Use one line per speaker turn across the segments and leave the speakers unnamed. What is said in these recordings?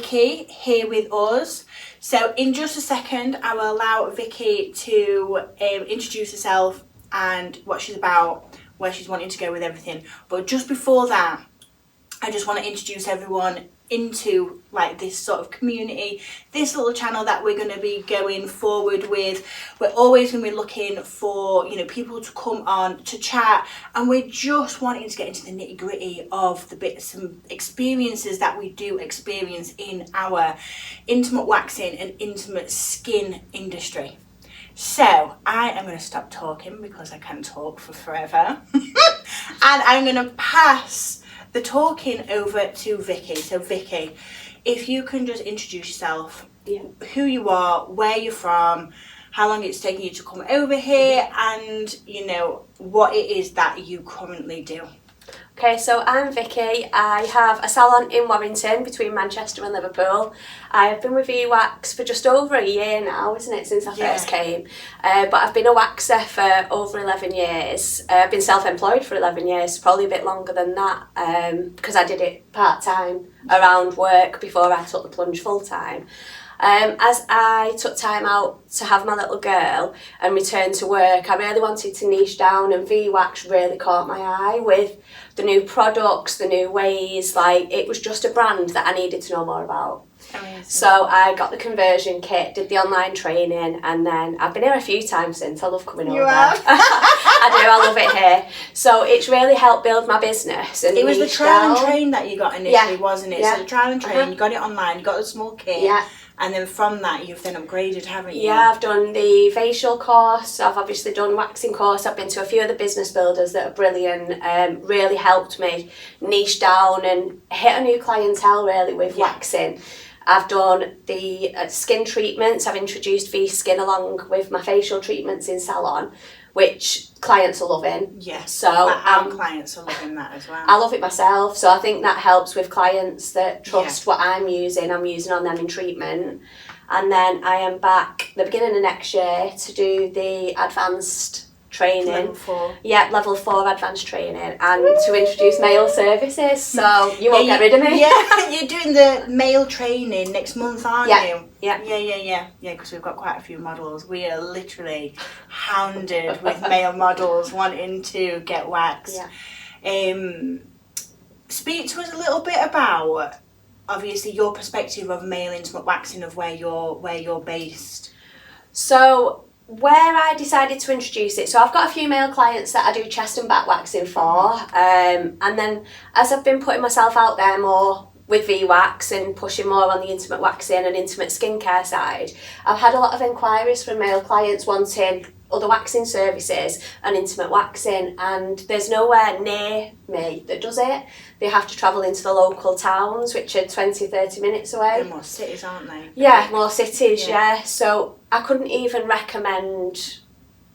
Vicki here with us. So in just a second, I will allow Vicki to introduce herself and what she's about, where she's wanting to go with everything. But just before that, I just want to introduce everyone into like this sort of community, this little channel that we're going to be going forward with. We're always going to be looking for, you know, people to come on to chat, and we're just wanting to get into the nitty gritty of the bits and experiences that we do experience in our intimate waxing and intimate skin industry. So I am going to stop talking because I can talk for forever and I'm going to pass the talking over to Vicki. So Vicki, if you can just introduce yourself, who you are, where you're from, how long it's taken you to come over here, and you know what it is that you currently do.
Okay, so I'm Vicki. I have a salon in Warrington between Manchester and Liverpool. I have been with VWax for just over a year now, isn't it, since I first came. But I've been a waxer for over 11 years. I've been self-employed for 11 years, probably a bit longer than that, because I did it part-time around work before I took the plunge full-time. As I took time out to have my little girl and return to work, I really wanted to niche down, and VWax really caught my eye with the new products, the new ways. Like, it was just a brand that I needed to know more about.
Amazing.
So I got the conversion kit, did the online training, and then I've been here a few times since. I love coming over.
You have?
I love it here. So it's really helped build my business. And
it was the trial and train that you got initially, wasn't it?
Yeah.
So the trial and train, you got it online, you got the small kit.
Yeah.
And then from that, you've then upgraded, haven't you?
Yeah, I've done the facial course. I've obviously done waxing course. I've been to a few of the business builders that are brilliant. Really helped me niche down and hit a new clientele really with waxing. I've done the skin treatments. I've introduced VSkin along with my facial treatments in salon, which clients are loving.
Yes,
so
our clients are loving that as well.
I love it myself, so I think that helps with clients that trust what I'm using on them in treatment. And then I am back the beginning of next year to do the advanced training.
Level 4.
Yeah, level 4 advanced training, and to introduce male services, so you won't get rid of me.
Yeah, you're doing the male training next month, aren't you?
Yeah,
because we've got quite a few models. We are literally hounded with male models wanting to get waxed. Speak to us a little bit about, obviously, your perspective of male intimate waxing, of where you're based.
So where I decided to introduce it, so I've got a few male clients that I do chest and back waxing for, and then as I've been putting myself out there more with VWax and pushing more on the intimate waxing and intimate skincare side, I've had a lot of inquiries from male clients wanting other waxing services and intimate waxing, and there's nowhere near me that does it. They have to travel into the local towns, which are 20-30 minutes away.
They're more cities, aren't they?
Yeah, more cities, yeah. So I couldn't even recommend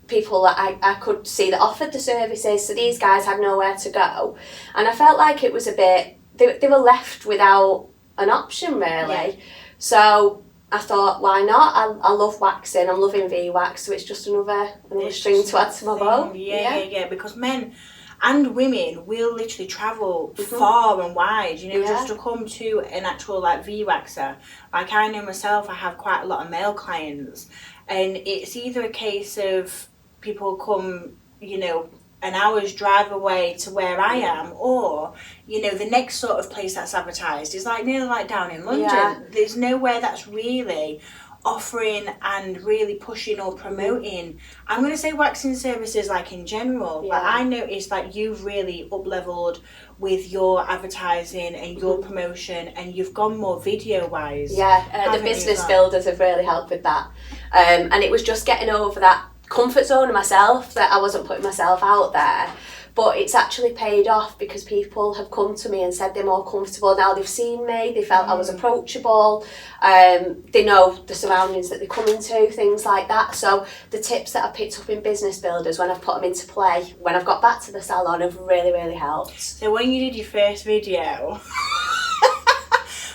people that I could see that offered the services, so these guys had nowhere to go, and I felt like it was a bit, they were left without an option really. So I thought, why not? I love waxing, I'm loving VWax, so it's just another string to add to my bow.
Yeah, because men and women will literally travel far and wide, you know, just to come to an actual like VWaxer. Like, I know myself, I have quite a lot of male clients, and it's either a case of people come, you know, an hour's drive away to where I am, or, you know, the next sort of place that's advertised is like nearly like down in London. Yeah. There's nowhere that's really offering and really pushing or promoting, I'm going to say waxing services like in general, but I noticed that you've really up-leveled with your advertising and your promotion, and you've gone more video wise.
The business builders have really helped with that, and it was just getting over that comfort zone of myself, that I wasn't putting myself out there. But it's actually paid off, because people have come to me and said they're more comfortable now. They've seen me, they felt I was approachable, they know the surroundings that they come into, things like that. So the tips that I picked up in business builders, when I've put them into play, when I've got back to the salon, have really, really helped.
So when you did your first video,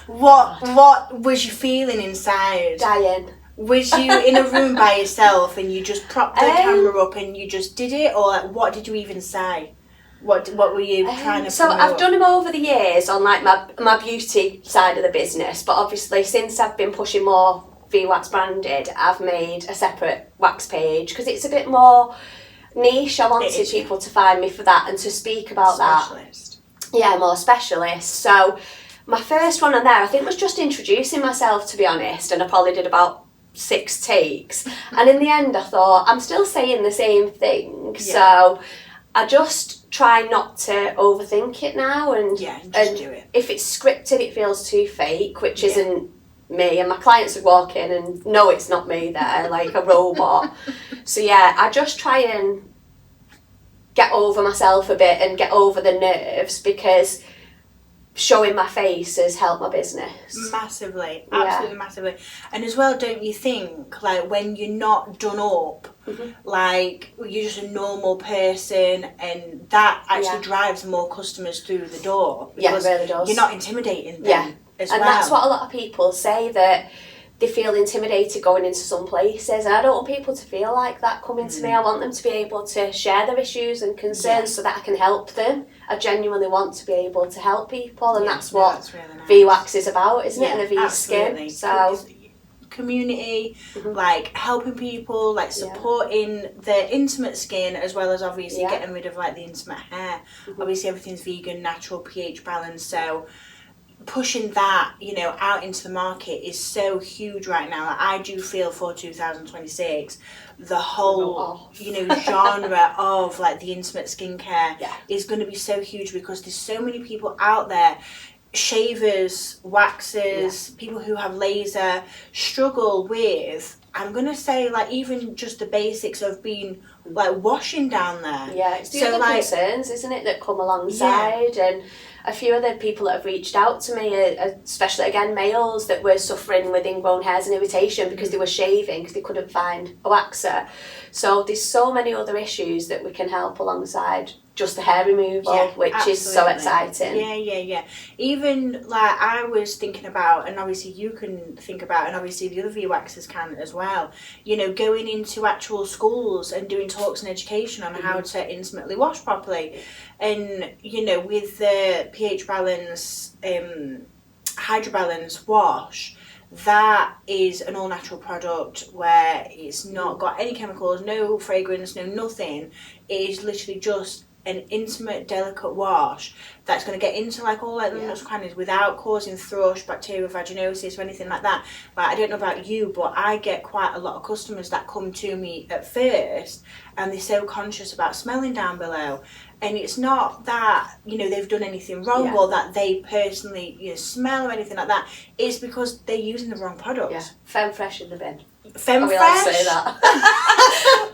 what was you feeling inside?
Dying.
Was you in a room by yourself and you just propped the camera up and you just did it, or like, what did you even say? What were you trying to
So
promote?
I've done them over the years on like my beauty side of the business, but obviously since I've been pushing more VWax branded, I've made a separate wax page because it's a bit more niche. I wanted people to find me for that and to speak about
Specialist.
that. Yeah, more specialist. So my first one on there, I think, was just introducing myself, to be honest, and I probably did about 6 takes. And in the end, I thought, I'm still saying the same thing. Yeah. So I just try not to overthink it now. And
do it.
If it's scripted, it feels too fake, which isn't me. And my clients would walk in and no, it's not me there, like a robot. So yeah, I just try and get over myself a bit and get over the nerves, because showing my face has helped my business. Massively.
And as well, don't you think, like, when you're not done up, like, you're just a normal person, and that actually drives more customers through the door.
Yeah, it really does.
You're not intimidating them as well.
And that's what a lot of people say, that they feel intimidated going into some places, and I don't want people to feel like that coming to me. I want them to be able to share their issues and concerns so that I can help them. I genuinely want to be able to help people, and that's what really nice. VWax is about, isn't it? And the VSkin. So
community, like helping people, like supporting their intimate skin, as well as obviously getting rid of like the intimate hair. Obviously everything's vegan, natural, pH balance, so pushing that, you know, out into the market is so huge right now. Like, I do feel for 2026, the whole, you know, genre of like the intimate skincare is going to be so huge, because there's so many people out there, shavers, waxers, people who have laser, struggle with, I'm going to say, like, even just the basics of being like washing down there.
Yeah, it's the other concerns, isn't it, that come alongside. And a few of the people that have reached out to me, especially again males, that were suffering with ingrown hairs and irritation because they were shaving because they couldn't find a waxer. So there's so many other issues that we can help alongside just the hair removal, which is so exciting.
Yeah. Even like I was thinking about, and obviously you can think about, and obviously the other VWaxers can as well, you know, going into actual schools and doing talks and education on how to intimately wash properly. And, you know, with the pH balance, hydrobalance wash, that is an all natural product where it's not got any chemicals, no fragrance, no nothing. It is literally just an intimate, delicate wash that's going to get into like all like the nooks and crannies without causing thrush, bacterial vaginosis or anything like that. Like, I don't know about you, but I get quite a lot of customers that come to me at first and they're so conscious about smelling down below, and it's not that, you know, they've done anything wrong or that they personally, you know, smell or anything like that. It's because they're using the wrong product.
Yeah, Femme Fresh in the bin.
Femme Fresh?
I'll say that.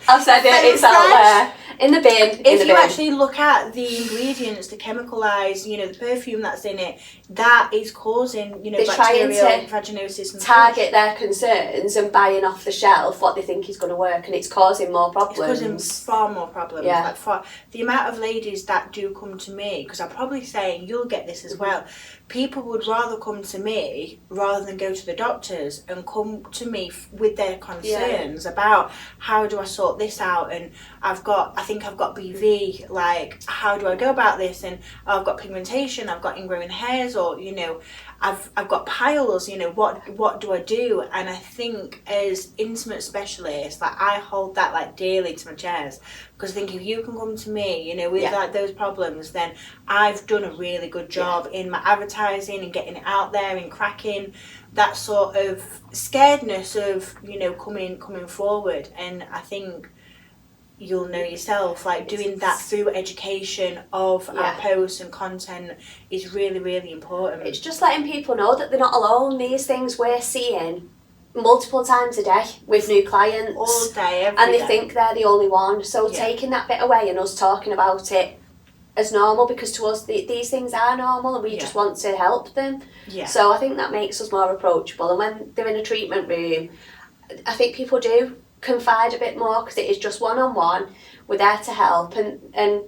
I've said it, it's out there. In the bin.
If you actually look at the ingredients, the chemicalised, you know, the perfume that's in it, that is causing, you know, bacterial vaginosis and
target their concerns and buying off the shelf what they think is going to work, and it's causing more problems.
It's causing far more problems.
Yeah.
Like, for the amount of ladies that do come to me, because I'm probably saying you'll get this as well, people would rather come to me rather than go to the doctors, and come to me with their concerns about how do I sort this out, and I think I've got BV, like how do I go about this, and I've got pigmentation, I've got ingrowing hairs, or, you know, I've got piles, you know, what do I do? And I think as intimate specialists, like, I hold that like dearly to my chest, because I think if you can come to me, you know, with like those problems, then I've done a really good job in my advertising and getting it out there and cracking that sort of scaredness of, you know, coming forward. And I think you'll know yourself, like, doing that through education of our posts and content is really, really important.
It's just letting people know that they're not alone. These things we're seeing multiple times a day with new clients.
All day, every
and they
day.
think they're the only one. So taking that bit away and us talking about it as normal, because to us these things are normal and we just want to help them. Yeah. So I think that makes us more approachable. And when they're in a treatment room, I think people do confide a bit more, because it is just one-on-one. We're there to help, and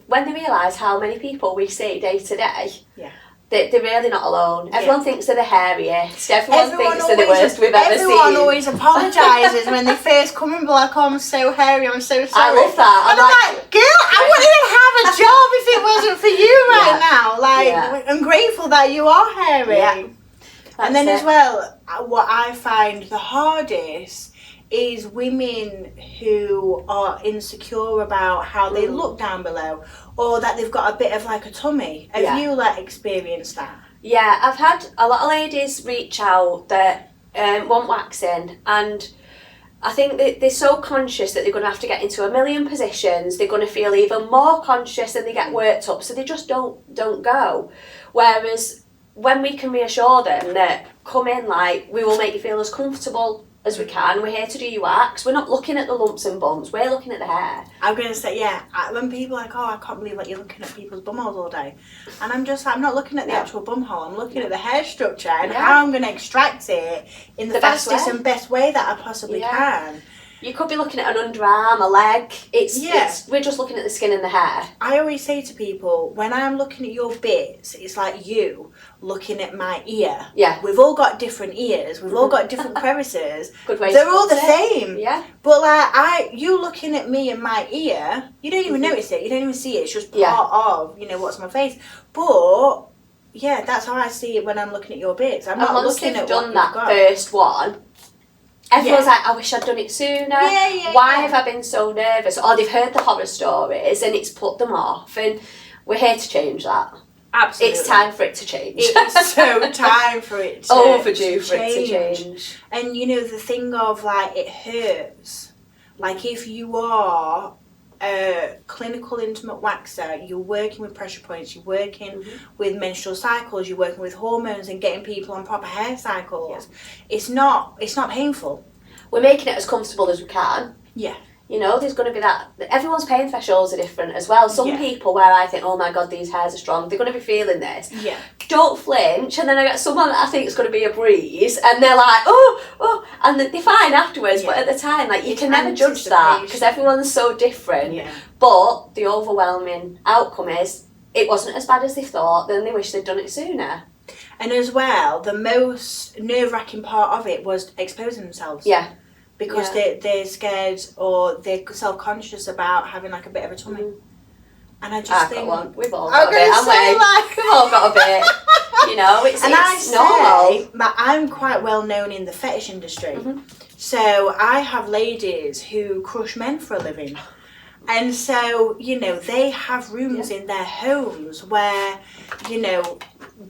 when they realise how many people we see day to day, they're really not alone. Everyone thinks they're the hairiest. Everyone thinks they're the worst we've ever seen.
Everyone always apologises when they first come in, like, oh, I'm so hairy, I'm so sorry.
I love that.
And I'm like, girl, I wouldn't even have a job if it wasn't I'm grateful that you are hairy.
Yeah.
And then as well, what I find the hardest is women who are insecure about how they look down below, or that they've got a bit of like a tummy. Have you like experienced that?
Yeah, I've had a lot of ladies reach out that want waxing, and I think that they're so conscious that they're going to have to get into a million positions. They're going to feel even more conscious and they get worked up, so they just don't go. Whereas when we can reassure them that come in, like, we will make you feel as comfortable as we can. We're here to do your wax. We're not looking at the lumps and bumps. We're looking at the hair.
I'm going to say, when people are like, oh, I can't believe that you're looking at people's bum holes all day. And I'm just like, I'm not looking at the actual bum hole. I'm looking at the hair structure and how I'm going to extract it in the fastest and best way that I possibly can.
You could be looking at an underarm, a leg. We're just looking at the skin and the hair.
I always say to people, when I'm looking at your bits, it's like you looking at my ear.
Yeah.
We've all got different ears. We've all got different crevices.
Good way.
They're all the same.
Yeah.
But like you looking at me and my ear, you don't even notice it. You don't even see it. It's just part of, what's on my face. But yeah, that's how I see it when I'm looking at your bits. I'm not looking at what you've got.
Once they've done that first one, everyone's like, I wish I'd done it sooner. Why have I been so nervous? Or they've heard the horror stories and it's put them off. And we're here to change that.
Absolutely.
It's time for it to change.
It's so time for it to
overdue for it to change.
And the thing of like, it hurts. Like if you are a clinical intimate waxer, you're working with pressure points, you're working with menstrual cycles, you're working with hormones and getting people on proper hair cycles. It's not painful.
We're making it as comfortable as we can.
Yeah.
There's going to be that. Everyone's pain thresholds are different as well. Some people where I think, oh my God, these hairs are strong, they're going to be feeling this.
Yeah.
Don't flinch. And then I get someone that I think is going to be a breeze and they're like, oh, and they're fine afterwards. But at the time, like, you can never judge that because everyone's so different.
Yeah.
But the overwhelming outcome is it wasn't as bad as they thought, then they wish they'd done it sooner.
And as well, the most nerve-wracking part of it was exposing themselves.
Yeah.
Because they're scared or they're self-conscious about having like a bit of a tummy. And I just think...
got one. We've all got a bit, haven't we? We've all got a bit. It's normal.
But I'm quite well known in the fetish industry. So I have ladies who crush men for a living. And so, they have rooms in their homes where,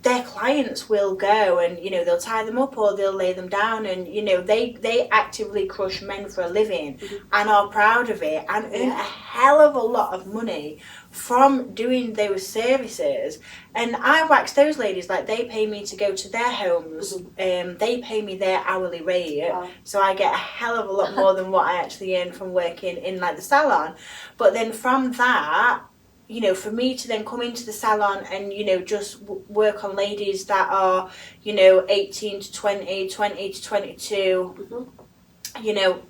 their clients will go and, they'll tie them up or they'll lay them down and, they actively crush men for a living and are proud of it and earn a hell of a lot of money from doing those services. And I wax those ladies, like they pay me to go to their homes. They pay me their hourly rate. Wow. So I get a hell of a lot more than what I actually earn from working in like the salon. But then from that, for me to then come into the salon and, just work on ladies that are, 18 to 20, 20 to 22,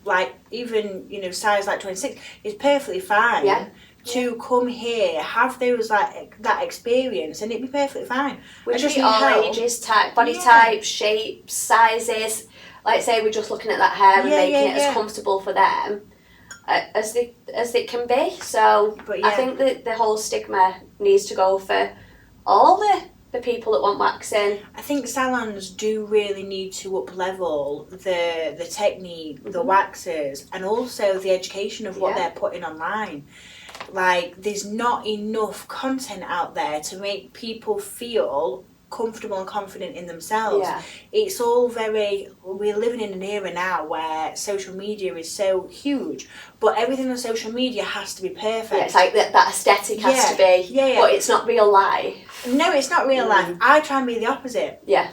like even, size like 26 is perfectly fine.
Yeah.
To come here, have those like that experience, and it'd be perfectly fine.
We just need all ages, body types, shapes, sizes. Like say, we're just looking at that hair and making it as comfortable for them as it can be. So I think that the whole stigma needs to go for all the people that want waxing.
I think salons do really need to up-level the technique, the waxers, and also the education of what they're putting online. Like, there's not enough content out there to make people feel comfortable and confident in themselves. Yeah. It's all we're living in an era now where social media is so huge, but everything on social media has to be perfect.
Yeah, it's like that aesthetic has to be, but it's not real life.
No, it's not real life. I try and be the opposite.
Yeah.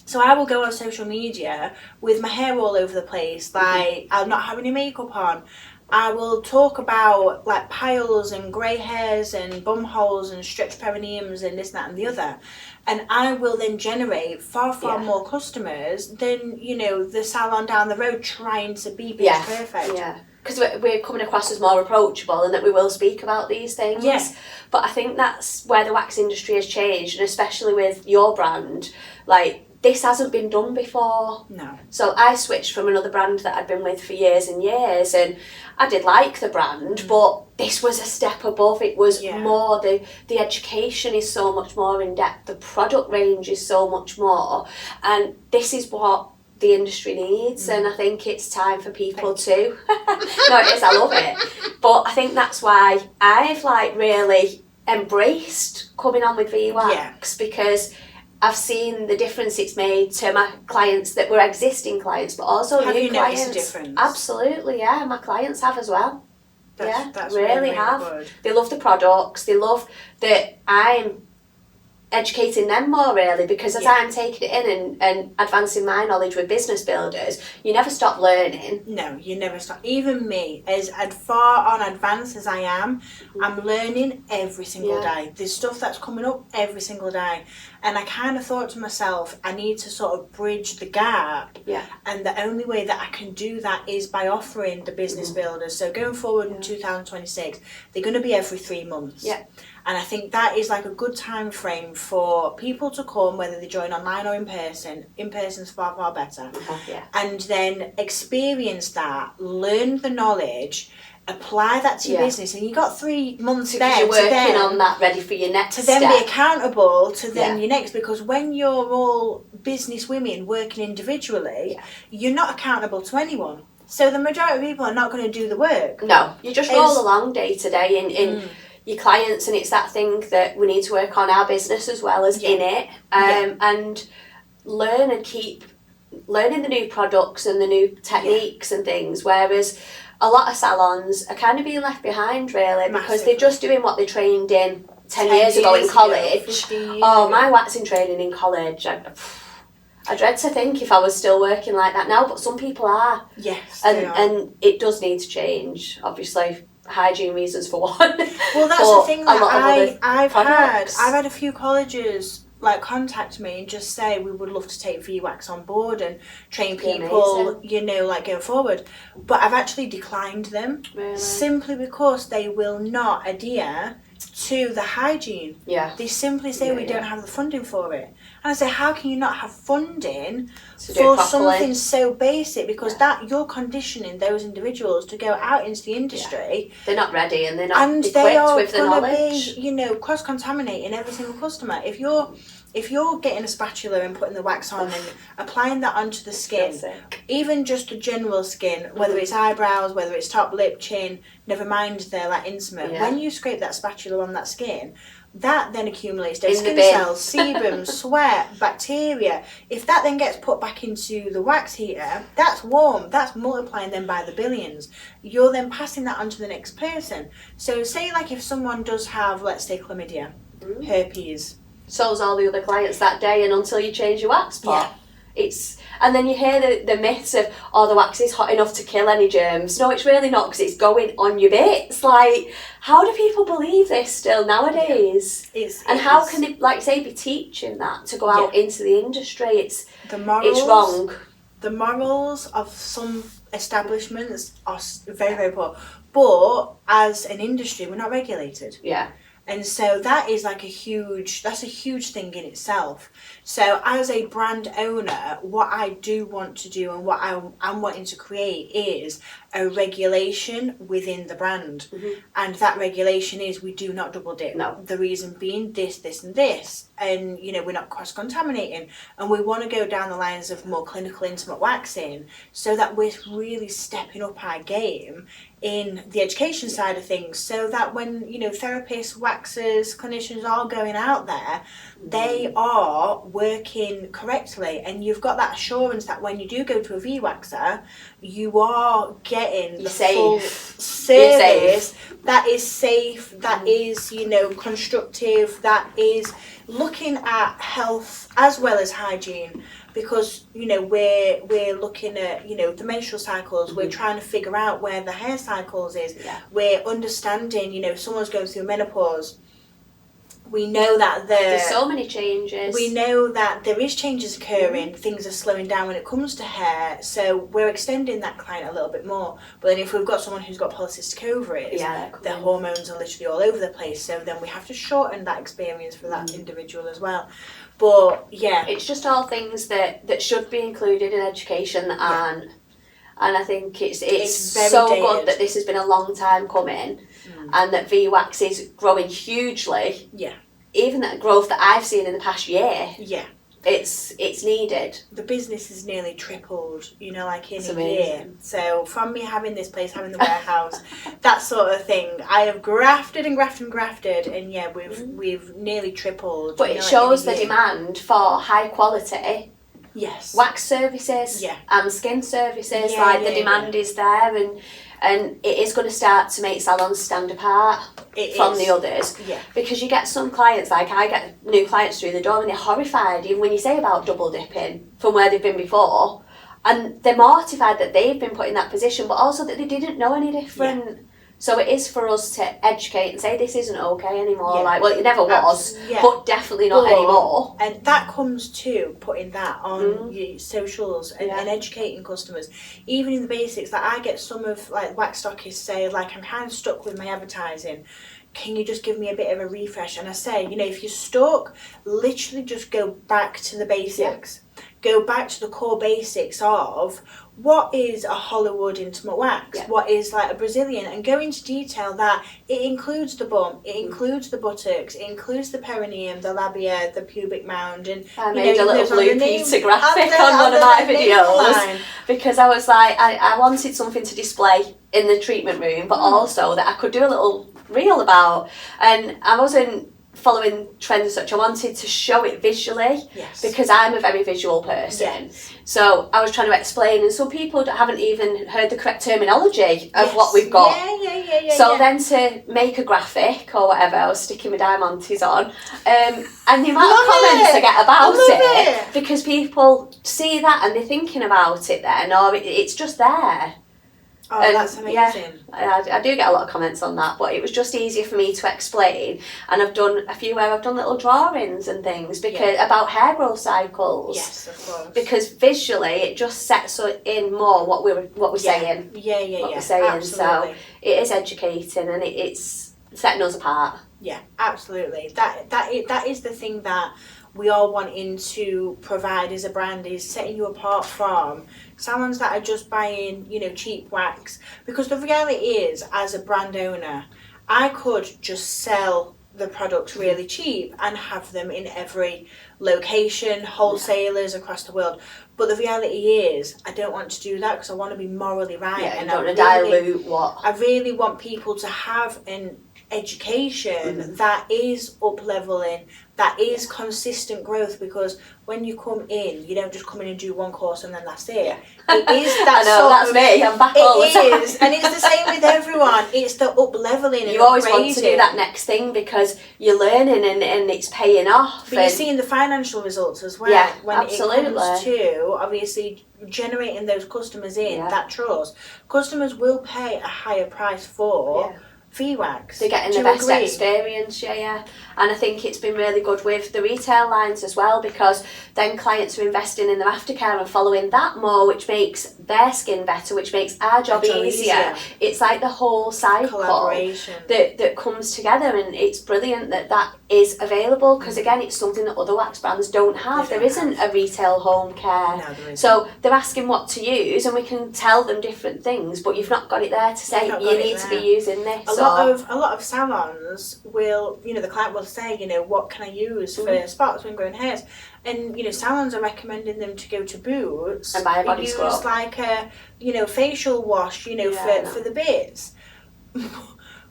So I will go on social media with my hair all over the place, like I'll not have any makeup on. I will talk about like piles and grey hairs and bum holes and stretched perineums and this, that and the other. And I will then generate far more customers than, the salon down the road trying to be perfect.
Yeah. Because we're coming across as more approachable and that we will speak about these things.
Yes.
But I think that's where the wax industry has changed, and especially with your brand, like this hasn't been done before.
No.
So I switched from another brand that I'd been with for years and years, and I did like the brand, but this was a step above. It was more, the education is so much more in depth, the product range is so much more, and this is what the industry needs, and I think it's time for people to no, it is, I love it, but I think that's why I've like really embraced coming on with VWax, because I've seen the difference it's made to my clients that were existing clients, but also
have
new
you
clients.
Noticed a difference?
Absolutely, yeah, my clients have as well.
That's
really have.
good.
They love the products, they love that I'm educating them more, really, because as I'm taking it in and advancing my knowledge with business builders, you never stop learning.
No, you never stop. Even me, as far on advanced as I am, I'm learning every single day. There's stuff that's coming up every single day, and I kind of thought to myself, I need to sort of bridge the gap, and the only way that I can do that is by offering the business builders. So going forward in 2026, they're going to be every 3 months. And I think that is like a good time frame for people to come, whether they join online or in person. In person's far, far better. And then experience that, learn the knowledge, apply that to your business. And you got 3 months there
you're working on that, ready for your next
to then
step.
be accountable to then your next, because when you're all business women working individually, you're not accountable to anyone. So the majority of people are not going to do the work.
No, you just roll along day to day in your clients, and it's that thing that we need to work on our business as well as in it, and learn and keep learning the new products and the new techniques and things, whereas a lot of salons are kind of being left behind, really, because they're just doing what they trained in 10 years ago in college. My waxing training in college, I dread to think if I was still working like that now, but some people are.
Yes,
and it does need to change, obviously. Hygiene reasons for one.
Well, that's the thing that I've
products.
had a few colleges like contact me and just say we would love to take VWax on board and train people, you know, like going forward. But I've actually declined them simply because they will not adhere to the hygiene. They simply say we don't have the funding for it. And I say, how can you not have funding for something so basic? Because that you're conditioning those individuals to go out into the industry.
They're not ready and they're not equipped with the knowledge.
Be, you know, cross-contaminating every single customer. If you're getting a spatula and putting the wax on and applying that onto the skin, even just a general skin, whether it's eyebrows, whether it's top lip, chin, never mind they're like intimate, when you scrape that spatula on that skin, that then accumulates dead skin cells, sebum, sweat, bacteria. If that then gets put back into the wax heater, that's warm, that's multiplying them by the billions. You're then passing that on to the next person. So say like if someone does have, let's say, chlamydia, herpes.
So's all the other clients that day, and until you change your wax pot. And then you hear the myths of, the wax is hot enough to kill any germs. No, it's really not, because it's going on your bits. Like, how do people believe this still nowadays? How can they, like say, be teaching that to go out into the industry? It's wrong.
The morals of some establishments are very, very poor. But as an industry, we're not regulated. And so that is like a huge thing in itself. So as a brand owner, what I do want to do and what I'm wanting to create is a regulation within the brand. And that regulation is we do not double dip.
No.
The reason being this, and this. And, you know, we're not cross-contaminating. And we want to go down the lines of more clinical intimate waxing so that we're really stepping up our game in the education side of things, so that when, you know, therapists, waxers, clinicians are going out there, they are working correctly, and you've got that assurance that when you do go to a VWaxer, you are getting the full service that is safe, that is, you know, constructive, that is looking at health as well as hygiene. Because, you know, we're looking at, you know, the menstrual cycles, we're trying to figure out where the hair cycles is, we're understanding, you know, if someone's going through menopause, We know that
there's so many changes.
We know that there is changes occurring. Things are slowing down when it comes to hair, so we're extending that client a little bit more. But then if we've got someone who's got polycystic ovaries, their hormones are literally all over the place, so then we have to shorten that experience for that individual as well. But yeah,
it's just all things that should be included in education, and I think it's so
dated.
good that this has been a long time coming, and that VWax is growing hugely.
Yeah.
Even that growth that I've seen in the past year.
Yeah.
It's needed.
The business has nearly tripled, you know, like in
It's
a year. So from me having this place, having the warehouse, that sort of thing, I have grafted and grafted and grafted, and yeah, we've nearly tripled.
But it shows the demand for high quality.
Yes.
Wax services.
Yeah.
And skin services.
Yeah,
the demand is there, and it is going to start to make salons stand apart from the others.
Yeah.
Because you get some clients, like I get new clients through the door and they're horrified, even when you say about double dipping from where they've been before. And they're mortified that they've been put in that position, but also that they didn't know any different. Yeah. So it is for us to educate and say this isn't okay anymore.
Yeah.
It never was, but definitely not anymore.
And that comes to putting that on your socials and educating customers. Even in the basics, like I get some of wax stockists say, like, I'm kind of stuck with my advertising. Can you just give me a bit of a refresh? And I say, if you're stuck, literally just go back to the basics. Yeah. Go back to the core basics of what is a Hollywood intimate wax, what is like a Brazilian, and go into detail that it includes the bump, it includes the buttocks, it includes the perineum, the labia, the pubic mound, and
I made a little blue pizza graphic on one of my videos because I was like, I wanted something to display in the treatment room, but also that I could do a little reel about, and I wasn't following trends as such. I wanted to show it visually because I'm a very visual person. So I was trying to explain, and some people haven't even heard the correct terminology of what we've got. So then to make a graphic or whatever, I was sticking my diamantes on, and the amount of comments I get about it because people see that and they're thinking about it then, or it's just there.
Oh, that's amazing.
Yeah, I do get a lot of comments on that, but it was just easier for me to explain, and I've done a few where I've done little drawings and things because about hair growth cycles.
Yes, of course.
Because visually it just sets in more what we're saying.
What
we're saying.
Absolutely.
So it is educating and it's setting us apart.
Yeah, absolutely. That is the thing that we are wanting to provide as a brand, is setting you apart from salons that are just buying, cheap wax. Because the reality is, as a brand owner, I could just sell the products really cheap and have them in every location, wholesalers across the world. But the reality is, I don't want to do that because I want to be morally right.
And I don't want to dilute what.
I really want people to have an education that is up-leveling, that is consistent growth, because when you come in, you don't just come in and do one course and then that's it. It is that
I know, that's me, I'm back all the time.
It is, and it's the same with everyone. It's the up-leveling.
You always want to do that next thing because you're learning and it's paying off.
But you're seeing the financial results as well.
Yeah,
when
absolutely.
It comes to, obviously, generating those customers in, that trust. Customers will pay a higher price for VWax.
They're getting the best experience, and I think it's been really good with the retail lines as well, because then clients are investing in their aftercare and following that more, which makes their skin better, which makes our job easier. It's like the whole cycle that comes together, and it's brilliant that is available, because again, it's something that other wax brands don't have. There isn't a retail home care.
No, there isn't.
So they're asking what to use, and we can tell them different things, but you've not got it there to say you need to be using this.
A lot of salons will, the client will say, what can I use for spots when growing hairs? And, salons are recommending them to go to Boots
and buy a body scrub.
Use like a, facial wash, for the bits.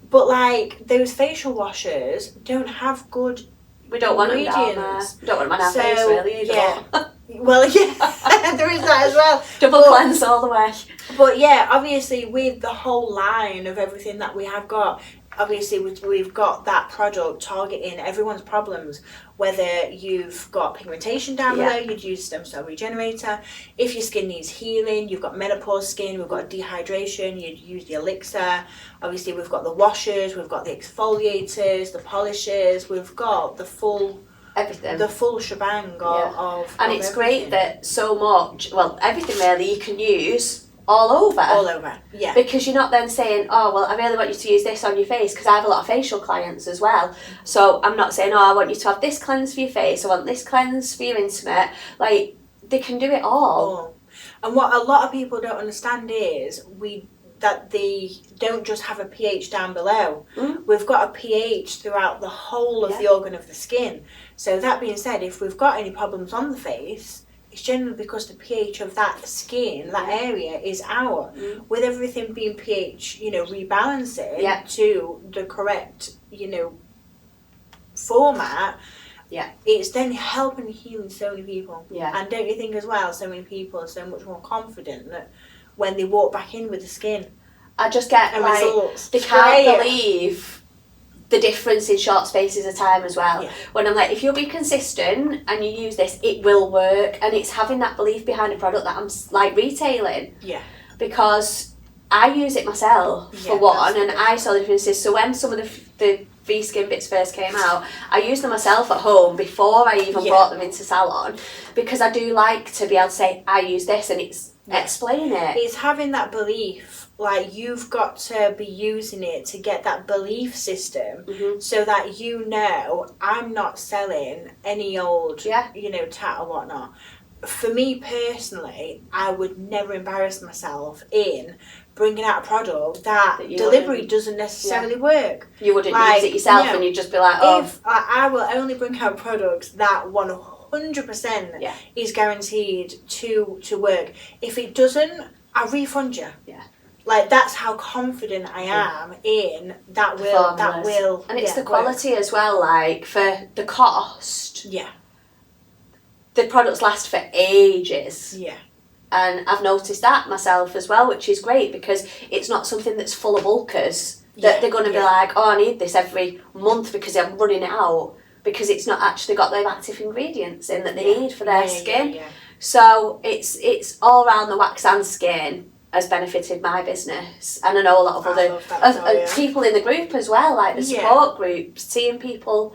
But like those facial washers don't have good
We don't want them down there. We don't want them on our face really either.
Yeah. Well, there is that as well.
Double cleanse all the way.
But yeah, obviously with the whole line of everything that we have got, obviously we've got that product targeting everyone's problems. Whether you've got pigmentation down below, you'd use stem cell regenerator. If your skin needs healing, you've got menopause skin, we've got dehydration, you'd use the elixir. Obviously we've got the washers, we've got the exfoliators, the polishers, we've got the full
everything,
the full shebang of
and it's great that so much, well, everything really you can use all over, because you're not then saying, oh well, I really want you to use this on your face, because I have a lot of facial clients as well, so I'm not saying, oh, I want you to have this cleanse for your face, I want this cleanse for your intimate. Like, they can do it all.
And what a lot of people don't understand is that they don't just have a pH down below. We've got a pH throughout the whole of the organ of the skin. So that being said, if we've got any problems on the face, it's generally because the pH of that skin, that area, is out. With everything being pH, rebalancing to the correct, format, it's then helping healing so many people. And don't you think as well, so many people are so much more confident that when they walk back in with the skin,
I just get results. They can't believe the difference in short spaces of time as well. When I'm like, if you'll be consistent and you use this, it will work. And it's having that belief behind a product that I'm like retailing. Because I use it myself for one, and I saw the differences. So when some of the VSkin bits first came out, I used them myself at home before I even brought them into salon, because I do like to be able to say, I use this, and it's explain it.
It's having that belief. Like, you've got to be using it to get that belief system, so that I'm not selling any old, tat or whatnot. For me personally, I would never embarrass myself in bringing out a product that delivery doesn't necessarily work.
You wouldn't use it yourself, and you'd just be like, oh.
If I will only bring out products that 100% is guaranteed to work. If it doesn't, I'll refund you. Like, that's how confident I am in that will.
And it's the quality as well, like, for the cost. The products last for ages. And I've noticed that myself as well, which is great, because it's not something that's full of bulkers that they're going to be like, oh, I need this every month because I'm running out, because it's not actually got the active ingredients in that they need for their skin. So it's all around the wax and skin has benefited my business, and I know a lot of other people in the group as well, like the support groups. Seeing people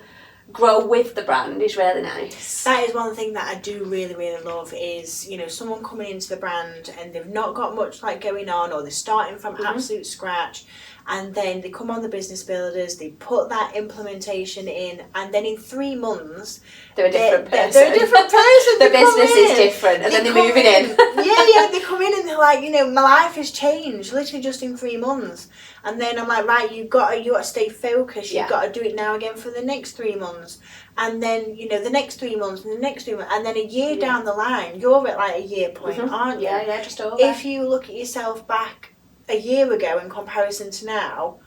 grow with the brand is really nice.
That is one thing that I do really, really love is, someone coming into the brand and they've not got much like going on, or they're starting from absolute scratch, and then they come on the business builders, they put that implementation in, and then in 3 months
they're a different person.
They're a different person.
The business is different, and then they're moving in.
They come in and they're like, my life has changed literally just in 3 months. And then I'm like, right, you got to stay focused. You've got to do it now again for the next 3 months, and then the next 3 months, and the next 3 months, and then a year down the line, you're at like a year point, aren't you?
Just over.
If you look at yourself back a year ago in comparison to now,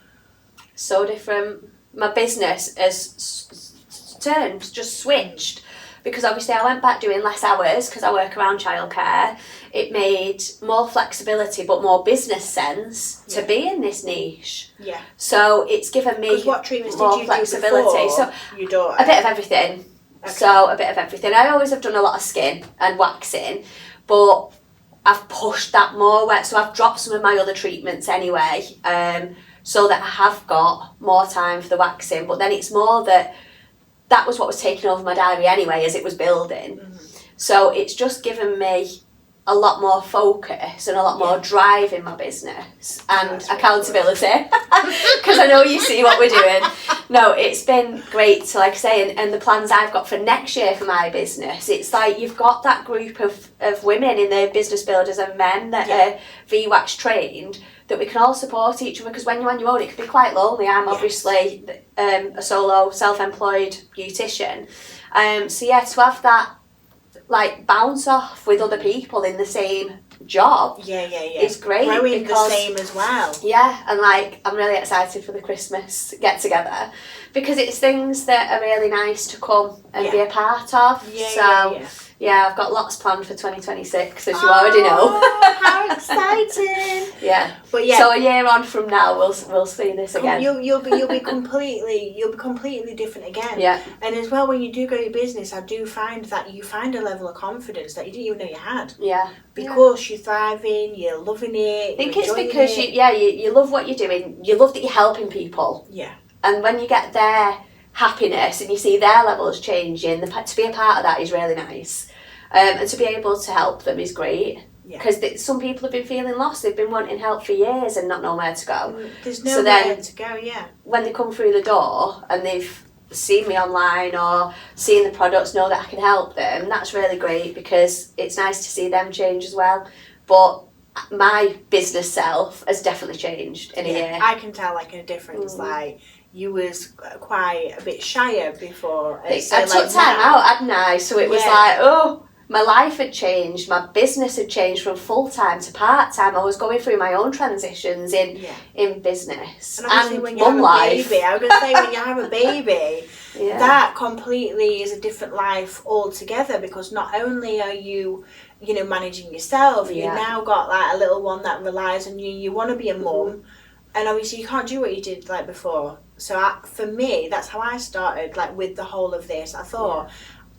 so different. My business has turned, just switched, because obviously I went back doing less hours because I work around childcare. It made more flexibility but more business sense to be in this niche. So it's given me
what treatments
more
did you
flexibility.
Do before
so
your daughter?
A bit of everything. So a bit of everything. I always have done a lot of skin and waxing, but I've pushed that more. So I've dropped some of my other treatments anyway, so that I have got more time for the waxing. But then it's more that was what was taking over my diary anyway as it was building. So it's just given me a lot more focus and a lot more drive in my business and accountability, because I know you see what we're doing. No, it's been great to, like I say, and the plans I've got for next year for my business, it's like you've got that group of women in the business builders and men that are VWax trained, that we can all support each other, because when you're on your own it can be quite lonely. I'm obviously a solo self-employed beautician, so to have that like bounce off with other people in the same job is great.
Growing the same as well.
And like I'm really excited for the Christmas get together, because it's things that are really nice to come and be a part of. Yeah, I've got lots planned for 2026, as you already know.
How exciting!
Yeah,
but yeah.
So a year on from now, we'll see this again.
You'll be completely different again.
Yeah.
And as well, when you do go to your business, I do find that you find a level of confidence that you didn't even know you had.
Yeah.
Because you're thriving, you're loving it.
I think it's because you love what you're doing. You love that you're helping people.
Yeah.
And when you get their happiness and you see their levels changing, to be a part of that is really nice. And to be able to help them is great. Because some people have been feeling lost. They've been wanting help for years and not know where to go.
There's nowhere to go, yeah.
When they come through the door and they've seen me online or seen the products, know that I can help them, that's really great, because it's nice to see them change as well. But my business self has definitely changed in a year.
I can tell like a difference. Like, you was quite a bit shyer before. I
took time out, hadn't I? So it was like, oh, my life had changed, my business had changed from full-time to part-time. I was going through my own transitions in business and
when you have a baby, I was going to say, when you have a baby, that completely is a different life altogether, because not only are you managing yourself, you've now got like a little one that relies on you. You want to be a mum, and obviously you can't do what you did like before. So for me, that's how I started, like with the whole of this. I thought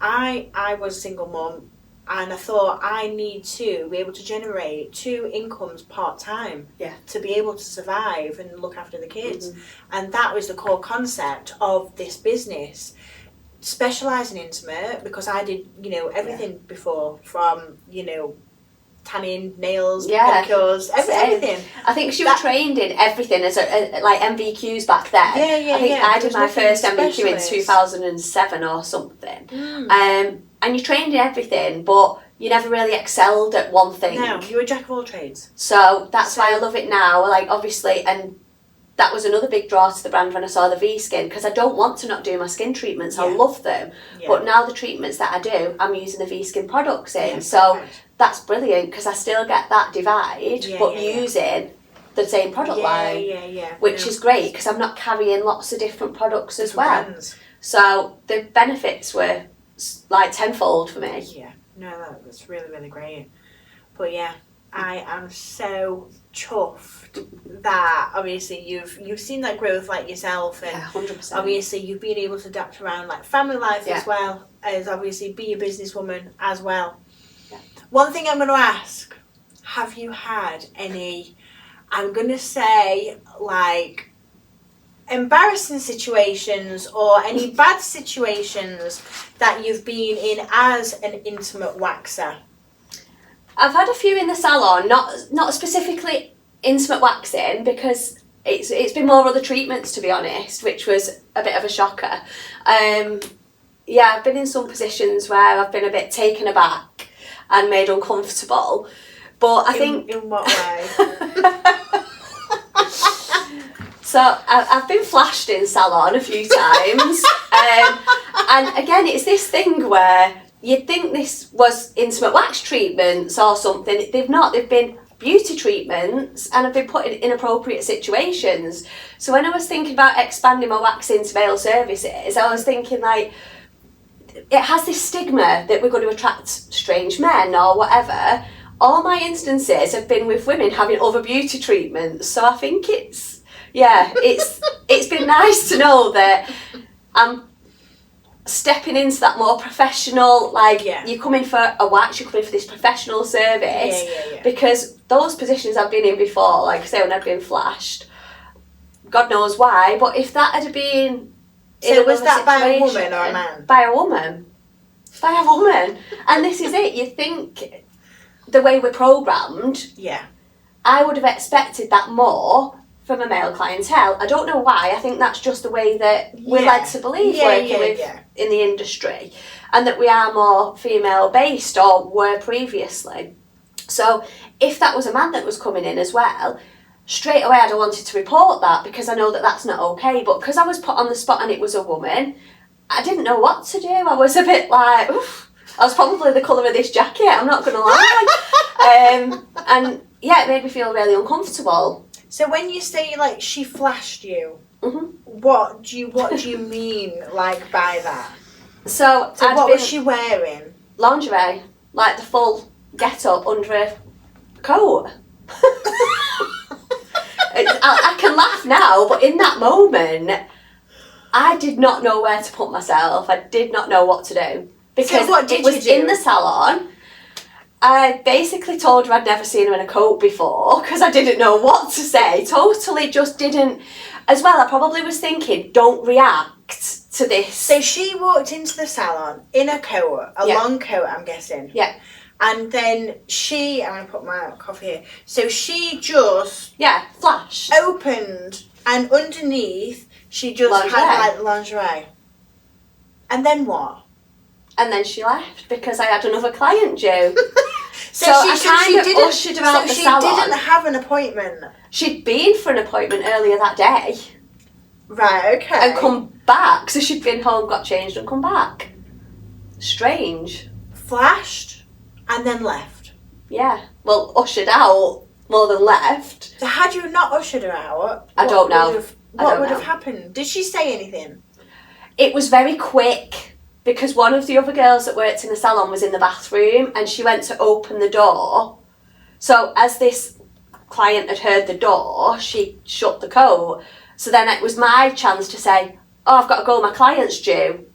I was a single mum, and I thought I need to be able to generate 2 incomes part-time to be able to survive and look after the kids. And that was the core concept of this business. Specialise in intimate, because I did, everything before, from, tanning, nails, pedicures, everything.
I think she was trained in everything as like MVQs back then. I think I did my first MVQ in 2007 or something. And you trained in everything, but you never really excelled at one thing.
No, you were a jack of all trades.
So that's why I love it now. Like, obviously, and that was another big draw to the brand when I saw the VSkin, because I don't want to not do my skin treatments. I love them. But now the treatments that I do, I'm using the VSkin products in. So that's brilliant, because I still get that divide, but using the same product line, which is great, because I'm not carrying lots of different products as well. Brands. So the benefits were like tenfold for me.
That's really, really great. But I am so chuffed that obviously you've seen that growth like yourself, and
100%.
Obviously you've been able to adapt around like family life as well as obviously be a businesswoman as well. One thing I'm going to ask, have you had any, I'm going to say, like, embarrassing situations or any bad situations that you've been in as an intimate waxer?
I've had a few in the salon, not specifically intimate waxing, because it's been more other treatments, to be honest, which was a bit of a shocker. I've been in some positions where I've been a bit taken aback and made uncomfortable, but I think...
In what way?
So I've been flashed in salon a few times, and again, it's this thing where you'd think this was intimate wax treatments or something. They've not. They've been beauty treatments, and I've been put in inappropriate situations. So when I was thinking about expanding my waxing to male services, I was thinking, like, it has this stigma that we're going to attract strange men or whatever. All my instances have been with women having other beauty treatments, so I think it's been nice to know that I'm stepping into that more professional, like, you're coming for a wax, you're coming for this professional service, because those positions I've been in before, like I say, when I've been flashed, God knows why, but if that had been
so was that by a woman or a man?
By a woman. And this is it, you think the way we're programmed, I would have expected that more from a male clientele. I don't know why. I think that's just the way that we're led to believe working with in the industry, and that we are more female based, or were previously. So if that was a man that was coming in as well, straight away I'd have wanted to report that, because I know that that's not okay. But because I was put on the spot and it was a woman, I didn't know what to do. I was a bit like, oof. I was probably the colour of this jacket, I'm not going to lie. And it made me feel really uncomfortable.
So when you say, like, she flashed you, what do you mean, like, by that?
So
what was she wearing?
lingerie, like the full get-up under a coat. I can laugh now, but in that moment, I did not know where to put myself. I did not know what to do. Because it was in the salon. I basically told her I'd never seen her in a coat before because I didn't know what to say. Totally just didn't. As well, I probably was thinking, don't react to this.
So she walked into the salon in a coat, a long coat, I'm guessing.
Yeah.
And then I'm going to put my coffee here. So she just...
Yeah, flash.
Opened, and underneath, she just had like lingerie. And then what?
And then she left because I had another client due.
So
I kind of ushered her out the salon.
So she didn't have an appointment?
She'd been for an appointment earlier that day.
Right, okay.
And come back. So she'd been home, got changed and come back. Strange.
Flashed and then left?
Yeah. Well, ushered out more than left.
So had you not ushered her out...
I don't know.
What would have happened? Did she say anything?
It was very quick. Because one of the other girls that worked in the salon was in the bathroom and she went to open the door. So as this client had heard the door, she shut the coat. So then it was my chance to say, oh, I've got to go, my client's due,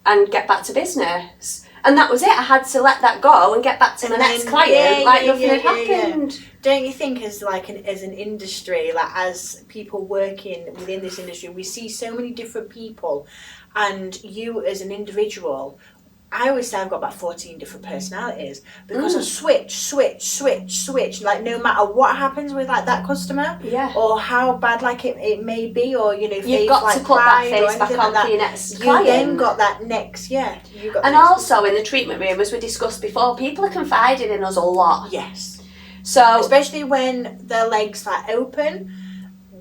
and get back to business. And that was it. I had to let that go and get back to my next client nothing had happened.
Yeah. Don't you think as an industry, like as people working within this industry, we see so many different people, and you as an individual, I always say I've got about 14 different personalities because I switch, like no matter what happens with like that customer, or how bad like it may be, or you know,
you've got to put that face back on for your next client.
You then got that next,
and also in the treatment room, as we discussed before, people are confiding in us a lot.
Yes.
So
especially when their legs like open,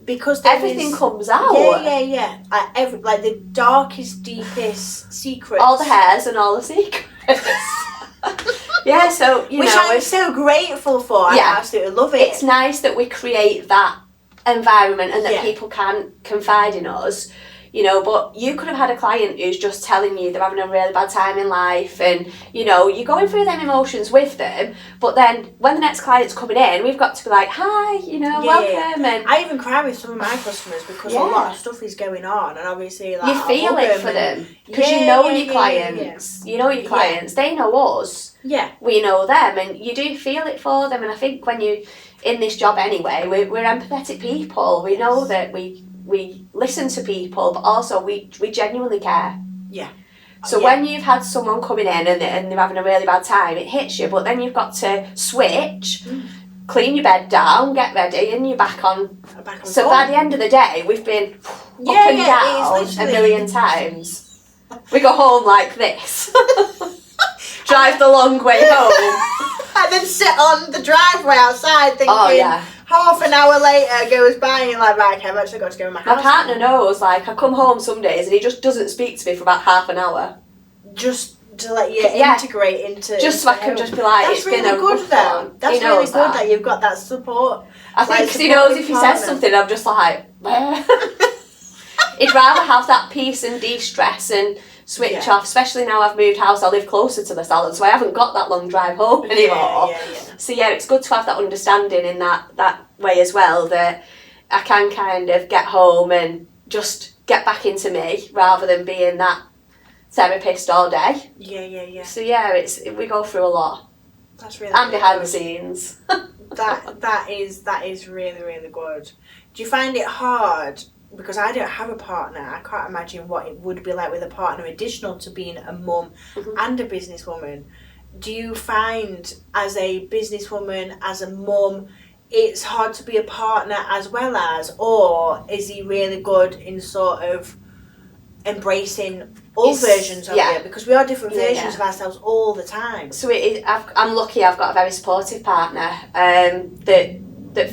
because
everything comes out.
Yeah. Like the darkest, deepest secrets.
All the hairs and all the secrets. Yeah, so
which I'm so grateful for. I absolutely love it.
It's nice that we create that environment and that people can confide in us. You know, but you could have had a client who's just telling you they're having a really bad time in life and, you know, you're going through them emotions with them, but then when the next client's coming in, we've got to be like, hi, you know, welcome. And
I even cry with some of my customers because a lot of stuff is going on, and obviously like,
you feel it for them because you know your clients. You know your clients. They know us.
Yeah.
We know them, and you do feel it for them. And I think when you in this job anyway, we're empathetic people. We know that we listen to people, but also we genuinely care.
Yeah.
So when you've had someone coming in and they're having a really bad time, it hits you, but then you've got to switch, clean your bed down, get ready, and you're back on. So by the end of the day, we've been up and down a million times. We go home like this. Drive the long way home.
And then sit on the driveway outside thinking, half an hour later goes by and you're like, right, okay, I've actually got to go in my house.
My partner knows, like, I come home some days and he just doesn't speak to me for about half an hour.
Just to let you integrate into...
Just so I can just be like,
it's been a good though. That's really good that you've got that support.
I think because he knows if he says something, I'm just like, he'd rather have that peace and de-stress and switch off, especially now I've moved house. I live closer to the salon, so I haven't got that long drive home anymore. So it's good to have that understanding in that way as well, that I can kind of get home and just get back into me rather than being that therapist all day. So we go through a lot.
That's really
and behind the scenes.
that is really, really good. Do you find it hard? Because I don't have a partner, I can't imagine what it would be like with a partner additional to being a mum and a businesswoman. Do you find as a businesswoman, as a mum, it's hard to be a partner as well as, or is he really good in sort of embracing all versions of you? Because we are different versions of ourselves all the time.
So I'm lucky I've got a very supportive partner that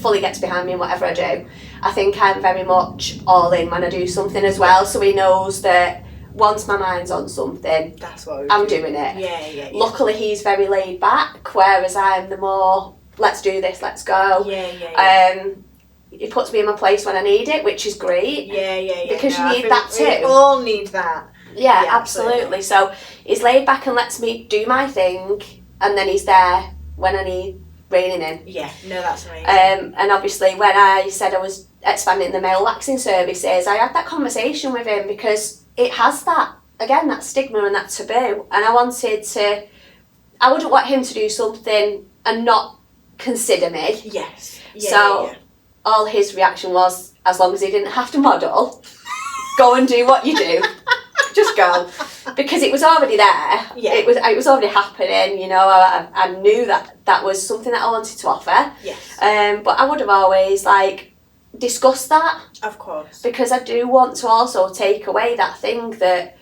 fully gets behind me in whatever I do. I think I'm very much all in when I do something as well, so he knows that once my mind's on something,
that's what
I'm doing it.
Yeah.
Luckily he's very laid back, whereas I'm the more, let's do this, let's go. He puts me in my place when I need it, which is great.
Yeah.
Because you need that too.
We all need that.
Yeah, absolutely. So he's laid back and lets me do my thing, and then he's there when I need reining in.
Yeah, no, that's amazing.
And obviously when I said I was expanding the male waxing services, I had that conversation with him because it has that stigma and that taboo, and I wouldn't want him to do something and not consider me.
Yes.
All his reaction was, as long as he didn't have to model, go and do what you do. Just go, because it was already there.
Yeah.
It was already happening. You know, I knew that was something that I wanted to offer.
Yes.
But I would have always discussed that.
Of course.
Because I do want to also take away that thing that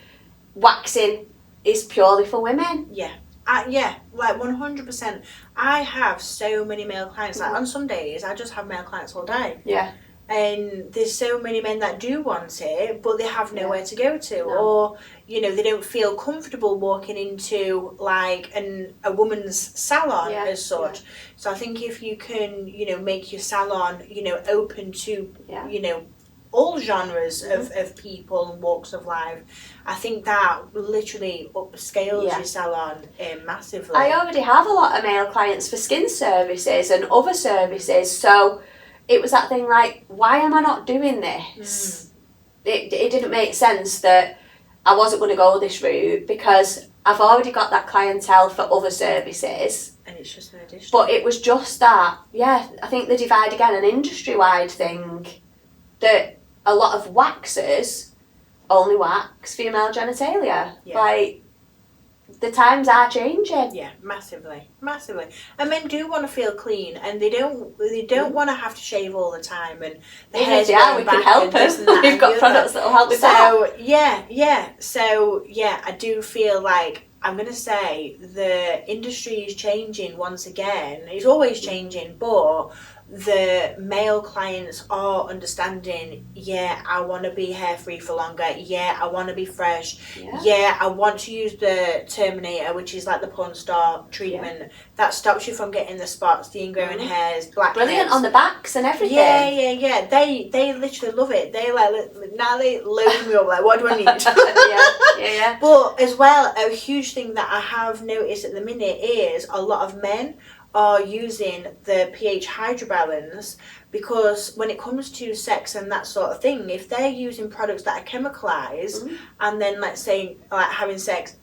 waxing is purely for women.
Yeah. 100%. I have so many male clients. On some days, I just have male clients all day.
Yeah.
And there's so many men that do want it, but they have nowhere to go to, or they don't feel comfortable walking into a woman's salon as such. So I think if you can, make your salon, open to, all genres of people and walks of life, I think that literally upscales your salon massively.
I already have a lot of male clients for skin services and other services, so it was that thing why am I not doing this? It didn't make sense that I wasn't going to go this route because I've already got that clientele for other services.
And it's just an addition.
But it was just that, I think the divide again, an industry-wide thing, that a lot of waxers only wax female genitalia.
Yeah.
The times are changing.
Yeah, massively. And men do want to feel clean, and they don't want to have to shave all the time, and the hair's
we can help them. We've got products that will help with that.
So I do feel I'm going to say the industry is changing once again. It's always changing, but the male clients are understanding, I want to be hair free for longer, I want to be fresh, I want to use the Terminator, which is the porn star treatment that stops you from getting the spots, the ingrowing hairs, blackheads.
Brilliant on the backs and everything.
They literally love it. They now they load me up what do I need? But as well, a huge thing that I have noticed at the minute is a lot of men are using the pH hydrobalance, because when it comes to sex and that sort of thing, if they're using products that are chemicalized and then let's say having sex,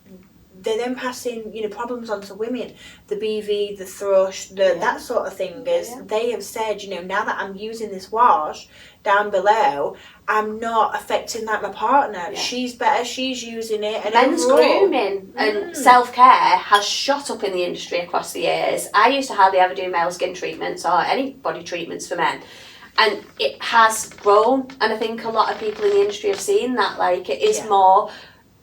they're then passing problems on to women, the BV, the thrush, that sort of thing. They have said, now that I'm using this wash down below, I'm not affecting my partner. She's better, she's using it. And
men's grooming and self-care has shot up in the industry across the years. I used to hardly ever do male skin treatments or any body treatments for men, and it has grown, and I think a lot of people in the industry have seen that it is more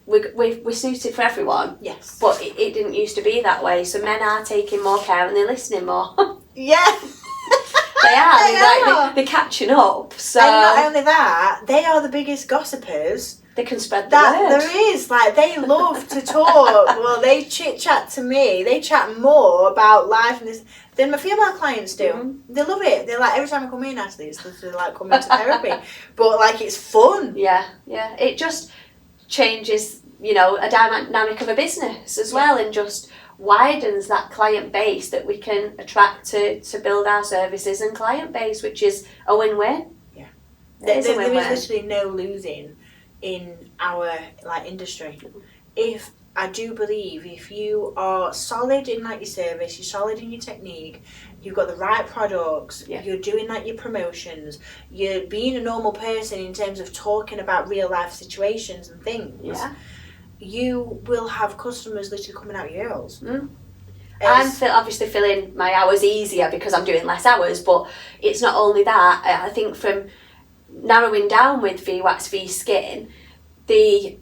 we're suited for everyone.
Yes.
But it didn't used to be that way, so men are taking more care and they're listening more.
Yeah.
They are. They're catching up. So.
And not only that, they are the biggest gossipers.
They can spread the word.
There is. They love to talk. Well, they chit-chat to me. They chat more about life and this than my female clients do. Mm-hmm. They love it. They're every time I come in, Natalie, it's literally coming to therapy. But, it's fun.
Yeah. It just changes, a dynamic of a business as well, and just widens that client base that we can attract to build our services and client base, which is a win-win.
Yeah.
There is
literally no losing in our industry. I do believe if you are solid in your service, you're solid in your technique, you've got the right products, you're doing your promotions, you're being a normal person in terms of talking about real life situations and things, you will have customers literally coming out your ears.
I'm obviously feeling my hours easier because I'm doing less hours, but it's not only that. I think from narrowing down with VWax VSkin, the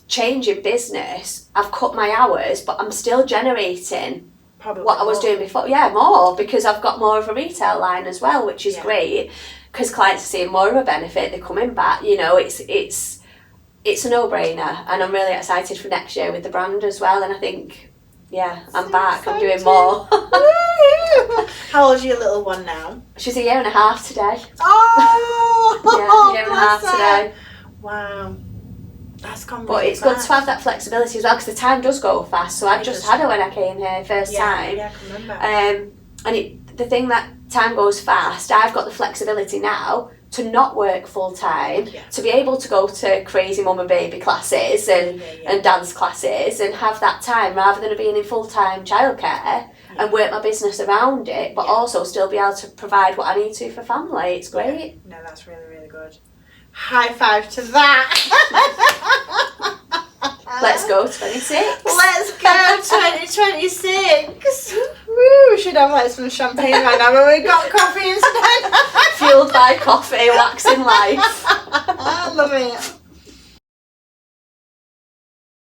change in business, I've cut my hours, but I'm still generating what I was doing before. Yeah, more, because I've got more of a retail line as well, which is great, because clients are seeing more of a benefit. They're coming back. It's a no-brainer, and I'm really excited for next year with the brand as well. And I think, I'm back. Exciting. I'm doing more.
How old's your little one now?
She's 1.5 years today.
Oh,
yeah, 1.5 years today.
Wow. That's gone
But
really
it's good
fast.
to have that flexibility as well, because the time does go fast. So I just had her when I came here first time.
Yeah, I can remember.
And the thing that time goes fast, I've got the flexibility now to not work full time, to be able to go to crazy mum and baby classes and dance classes and have that time rather than being in full-time childcare and work my business around it, but also still be able to provide what I need to for family. It's great.
No, that's really, really good. High five to that.
Let's go 26.
Let's go 2026. Woo, we should have like some champagne right now, but we've got coffee instead.
Fueled by coffee, waxing life.
I love it.